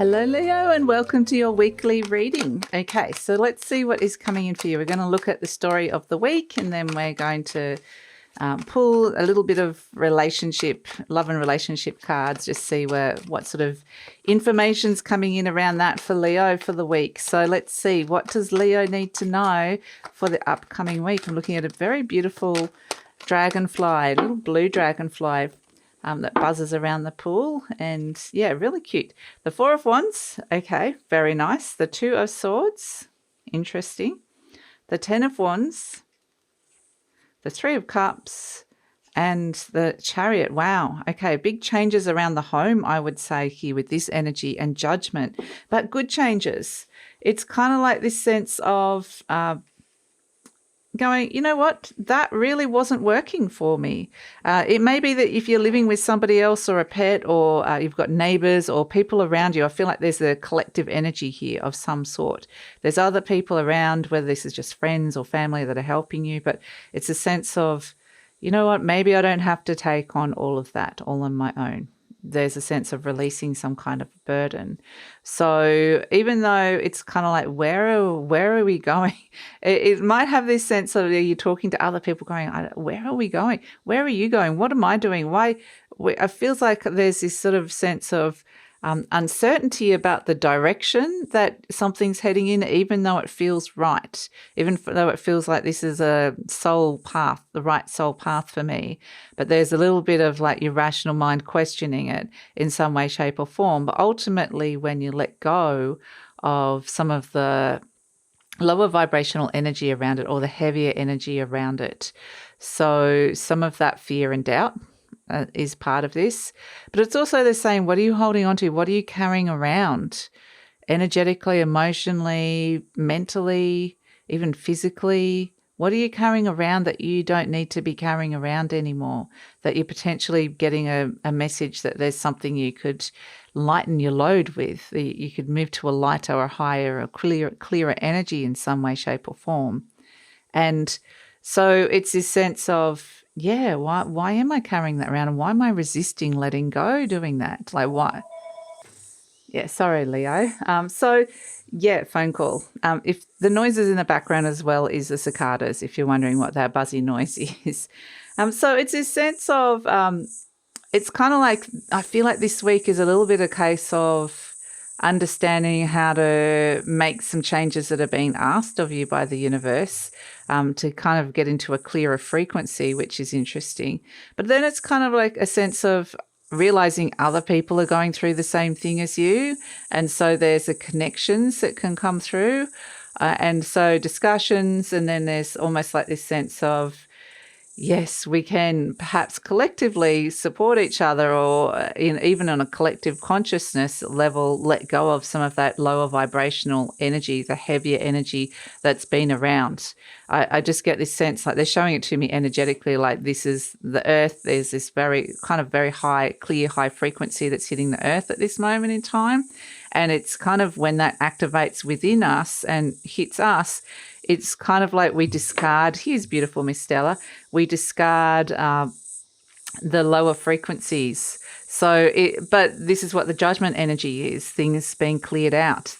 Hello Leo, and welcome to your weekly reading. Okay, so let's see what is coming in for you. We're going to look at the story of the week, and then we're going to pull a little bit of love and relationship cards, just see what sort of information's coming in around that for Leo for the week. So let's see, what does Leo need to know for the upcoming week? I'm looking at a very beautiful dragonfly, little blue dragonfly that buzzes around the pool, and yeah, really cute. The Four of Wands, okay, very nice. The Two of Swords, interesting. The Ten of Wands, the Three of Cups, and the Chariot. Wow, okay, big changes around the home, I would say here with this energy, and Judgment, but good changes. It's kind of like this sense of going, you know what, that really wasn't working for me. It may be that if you're living with somebody else or a pet, or you've got neighbors or people around you, I feel like there's a collective energy here of some sort. There's other people around, whether this is just friends or family that are helping you, but it's a sense of, you know what, maybe I don't have to take on all of that all on my own. There's a sense of releasing some kind of burden. So even though it's kind of like, where are we going? It might have this sense of you're talking to other people going, where are we going? Where are you going? What am I doing? Why? It feels like there's this sort of sense of uncertainty about the direction that something's heading in, even though it feels right, even though it feels like this is a soul path, the right soul path for me. But there's a little bit of like your rational mind questioning it in some way, shape or form. But ultimately, when you let go of some of the lower vibrational energy around it, or the heavier energy around it, so some of that fear and doubt is part of this. But it's also the same, what are you holding on to? What are you carrying around energetically, emotionally, mentally, even physically? What are you carrying around that you don't need to be carrying around anymore? That you're potentially getting a message that there's something you could lighten your load with. You could move to a lighter or higher or clearer energy in some way, shape or form. And so it's this sense of, yeah, why am I carrying that around, and why am I resisting letting go doing that? Like, why? Yeah, sorry, Leo. So yeah, phone call. If the noises in the background as well is the cicadas, if you're wondering what that buzzy noise is. So it's this sense of, it's kind of like, I feel like this week is a little bit a case of understanding how to make some changes that are being asked of you by the universe, to kind of get into a clearer frequency, which is interesting. But then it's kind of like a sense of realizing other people are going through the same thing as you. And so there's the connections that can come through. And so discussions, and then there's almost like this sense of, yes, we can perhaps collectively support each other, or even on a collective consciousness level, let go of some of that lower vibrational energy, the heavier energy that's been around. I just get this sense, like they're showing it to me energetically, like this is the earth. There's this very high, clear, high frequency that's hitting the earth at this moment in time. And it's kind of when that activates within us and hits us, it's kind of like we discard, here's beautiful Miss Stella, we discard the lower frequencies. But this is what the judgment energy is, things being cleared out,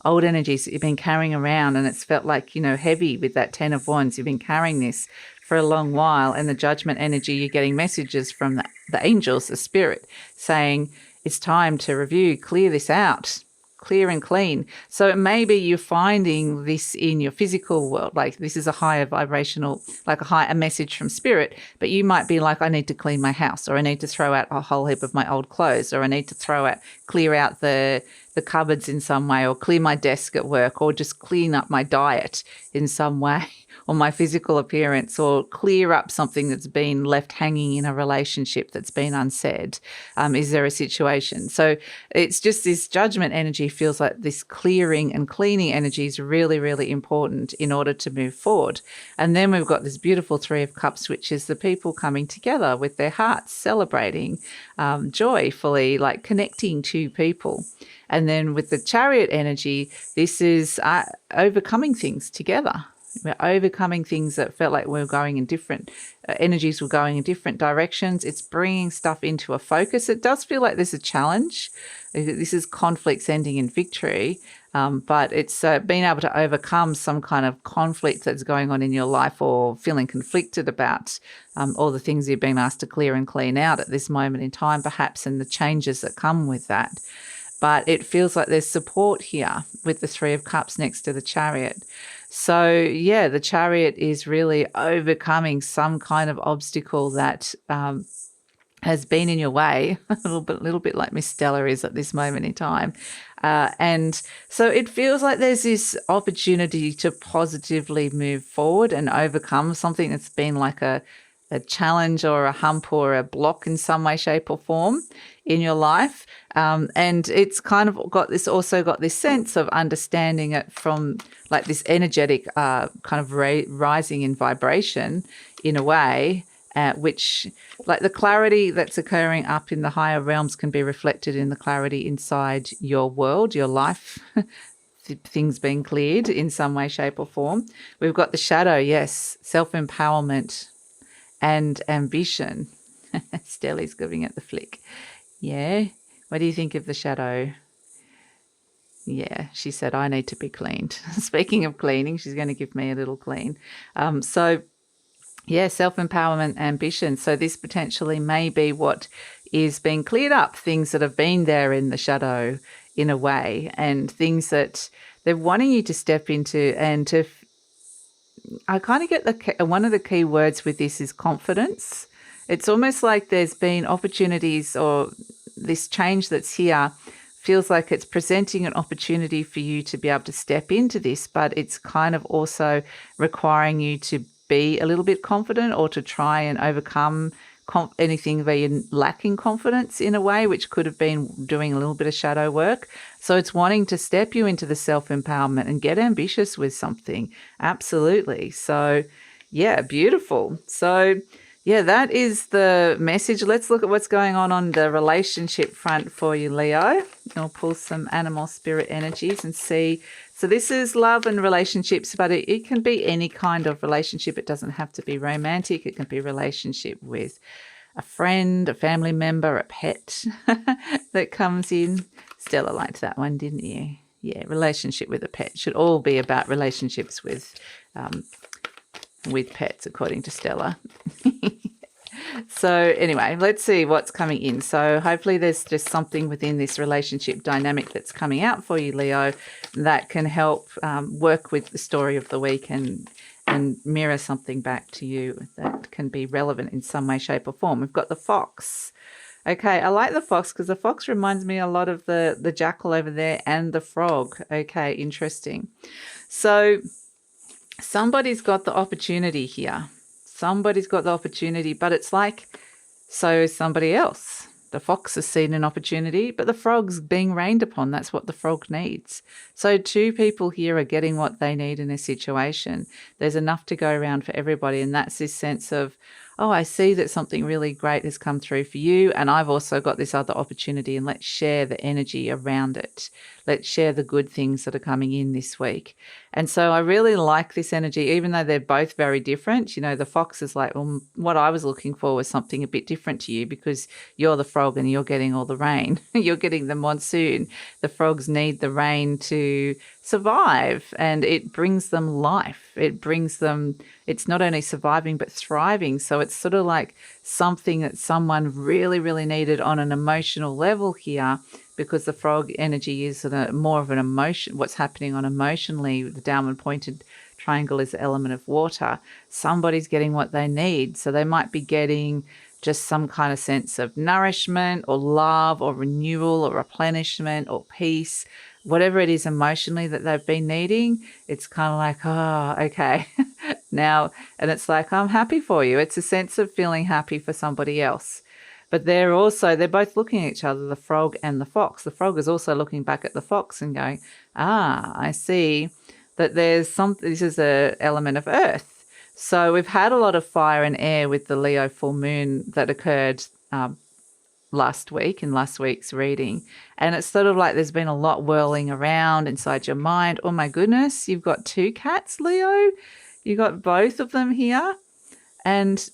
old energies that you've been carrying around, and it's felt like, heavy with that Ten of Wands. You've been carrying this for a long while, and the judgment energy, you're getting messages from the angels, the spirit, saying it's time to review, clear this out, clear and clean. So maybe you're finding this in your physical world, like this is a higher vibrational, like a message from spirit, but you might be like, I need to clean my house, or I need to throw out a whole heap of my old clothes, or I need to clear out the cupboards in some way, or clear my desk at work, or just clean up my diet in some way, or my physical appearance, or clear up something that's been left hanging in a relationship that's been unsaid. Is there a situation? So it's just this judgment energy feels like this clearing and cleaning energy is really, really important in order to move forward. And then we've got this beautiful Three of Cups, which is the people coming together with their hearts, celebrating joyfully, like connecting to people. And then with the Chariot energy, this is overcoming things together. We're overcoming things that felt like we were going in different energies were going in different directions. It's bringing stuff into a focus. It does feel like there's a challenge. This is conflicts ending in victory, but it's being able to overcome some kind of conflict that's going on in your life or feeling conflicted about all the things you've been asked to clear and clean out at this moment in time, perhaps, and the changes that come with that. But it feels like there's support here with the Three of Cups next to the Chariot. So, yeah, the Chariot is really overcoming some kind of obstacle that has been in your way, a little bit like Miss Stella is at this moment in time. And so it feels like there's this opportunity to positively move forward and overcome something that's been like a challenge or a hump or a block in some way, shape or form in your life. And it's kind of got this sense of understanding it from like this energetic kind of rising in vibration in a way, which like the clarity that's occurring up in the higher realms can be reflected in the clarity inside your world, your life, things being cleared in some way, shape or form. We've got the shadow, yes, self-empowerment and ambition. Stelly's giving it the flick. Yeah. What do you think of the shadow? Yeah, she said, I need to be cleaned. Speaking of cleaning, she's going to give me a little clean. So, yeah, self-empowerment, ambition. So this potentially may be what is being cleared up, things that have been there in the shadow in a way, and things that they're wanting you to step into and to I kind of get one of the key words with this is confidence. It's almost like there's been opportunities or this change that's here feels like it's presenting an opportunity for you to be able to step into this, but it's kind of also requiring you to be a little bit confident or to try and overcome anything where you're lacking confidence in a way, which could have been doing a little bit of shadow work. So it's wanting to step you into the self-empowerment and get ambitious with something. Absolutely. So, yeah, beautiful. So, yeah, that is the message. Let's look at what's going on the relationship front for you, Leo. I'll pull some animal spirit energies and see. So this is love and relationships, but it can be any kind of relationship. It doesn't have to be romantic. It can be a relationship with a friend, a family member, a pet that comes in. Stella liked that one, didn't you? Yeah, relationship with a pet. Should all be about relationships with pets, according to Stella. So anyway, let's see what's coming in. So hopefully there's just something within this relationship dynamic that's coming out for you, Leo, that can help work with the story of the week and mirror something back to you that can be relevant in some way, shape or form. We've got the fox. Okay, I like the fox because the fox reminds me a lot of the jackal over there and the frog. Okay, interesting. So somebody's got the opportunity here. Somebody's got the opportunity, but it's like, so is somebody else. The fox has seen an opportunity, but the frog's being rained upon. That's what the frog needs. So two people here are getting what they need in a situation. There's enough to go around for everybody. And that's this sense of, oh, I see that something really great has come through for you. And I've also got this other opportunity, and let's share the energy around it. Let's share the good things that are coming in this week. And so I really like this energy, even though they're both very different. You know, the fox is like, well, what I was looking for was something a bit different to you because you're the frog and you're getting all the rain. You're getting the monsoon. The frogs need the rain to survive, and it brings them life. It brings them, it's not only surviving but thriving. So it's sort of like something that someone really, really needed on an emotional level here, because the frog energy is more of an emotion, what's happening on emotionally. The downward pointed triangle is the element of water. Somebody's getting what they need. So they might be getting just some kind of sense of nourishment or love or renewal or replenishment or peace, whatever it is emotionally that they've been needing. It's kind of like, oh, okay. Now, and it's like, I'm happy for you. It's a sense of feeling happy for somebody else. But they're both looking at each other, the frog and the fox. The frog is also looking back at the fox and going, I see that this is an element of earth. So we've had a lot of fire and air with the Leo full moon that occurred last week in last week's reading. And it's sort of like there's been a lot whirling around inside your mind. Oh my goodness, you've got two cats, Leo. You got both of them here. And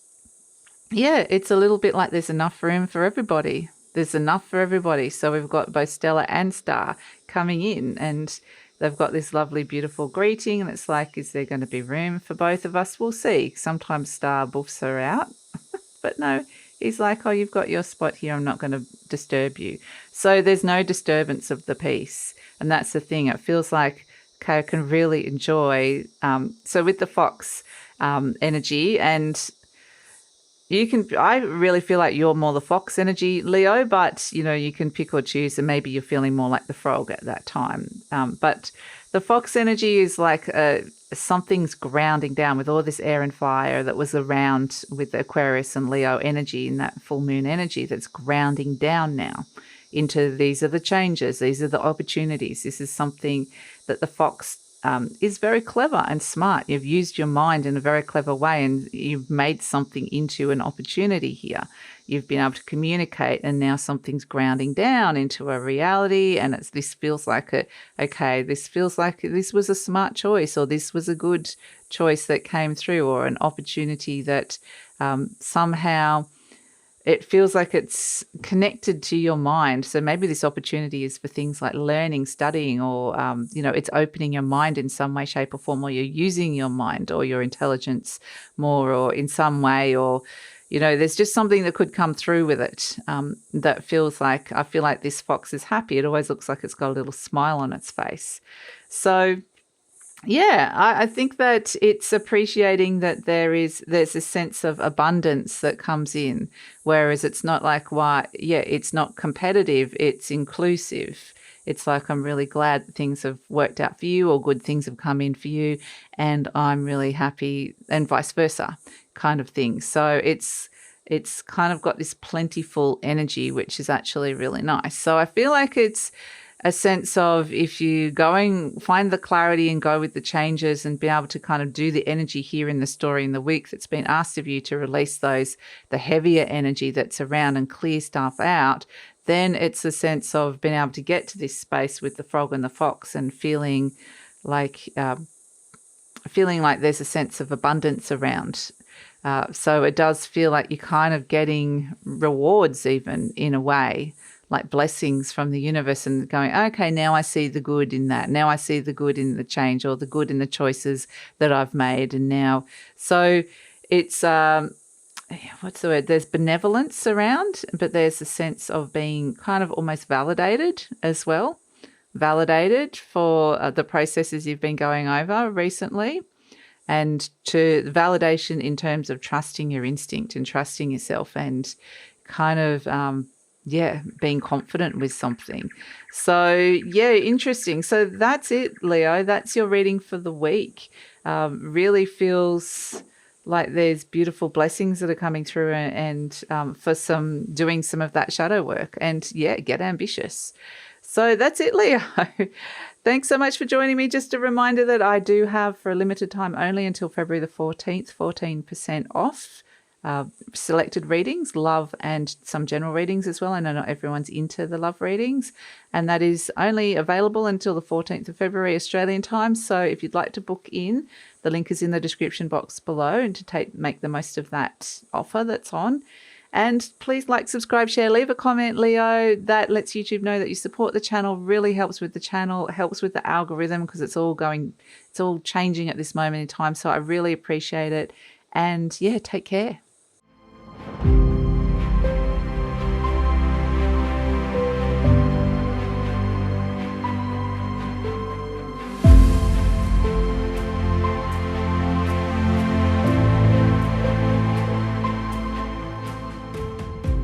yeah, it's a little bit like there's enough room for everybody. There's enough for everybody. So we've got both Stellar and Star coming in, and they've got this lovely, beautiful greeting. And it's like, is there going to be room for both of us? We'll see. Sometimes Star buffs her out, but no, he's like, oh, you've got your spot here. I'm not going to disturb you. So there's no disturbance of the peace. And that's the thing. It feels like, okay, I can really enjoy. So with the fox energy, and I really feel like you're more the fox energy, Leo, but you can pick or choose, and maybe you're feeling more like the frog at that time. But the fox energy is like something's grounding down with all this air and fire that was around with the Aquarius and Leo energy and that full moon energy that's grounding down now into these are the changes, these are the opportunities. This is something that the fox is very clever and smart. You've used your mind in a very clever way, and you've made something into an opportunity here. You've been able to communicate, and now something's grounding down into a reality, and this feels like this feels like this was a smart choice, or this was a good choice that came through, or an opportunity that somehow it feels like it's connected to your mind. So maybe this opportunity is for things like learning, studying, or, it's opening your mind in some way, shape or form, or you're using your mind or your intelligence more, or in some way, or, there's just something that could come through with it that feels like, I feel like this fox is happy. It always looks like it's got a little smile on its face. So yeah, I think that it's appreciating that there's a sense of abundance that comes in, whereas it's not like, it's not competitive, it's inclusive. It's like, I'm really glad that things have worked out for you, or good things have come in for you, and I'm really happy, and vice versa kind of thing. So it's kind of got this plentiful energy, which is actually really nice. So I feel like it's a sense of, if you find the clarity and go with the changes and be able to kind of do the energy here in the story in the week that's been asked of you to release the heavier energy that's around and clear stuff out, then it's a sense of being able to get to this space with the frog and the fox and feeling like there's a sense of abundance around. So it does feel like you're kind of getting rewards, even in a way, like blessings from the universe, and going, okay, now I see the good in that. Now I see the good in the change, or the good in the choices that I've made. And now, so it's, what's the word? There's benevolence around, but there's a sense of being kind of almost validated as well. Validated for the processes you've been going over recently, and to validation in terms of trusting your instinct and trusting yourself, and kind of, being confident with something. So, interesting. So that's it, Leo. That's your reading for the week. Really feels like there's beautiful blessings that are coming through, and for doing some of that shadow work, and get ambitious. So that's it, Leo. Thanks so much for joining me. Just a reminder that I do have, for a limited time only until February the 14th, 14% off selected readings, love and some general readings as well. I know not everyone's into the love readings, and that is only available until the 14th of February Australian time. So if you'd like to book in, the link is in the description box below, and to make the most of that offer that's on. And please like, subscribe, share, leave a comment, Leo. That lets YouTube know that you support the channel, really helps with the channel, helps with the algorithm, because it's all changing at this moment in time. So I really appreciate it. And take care.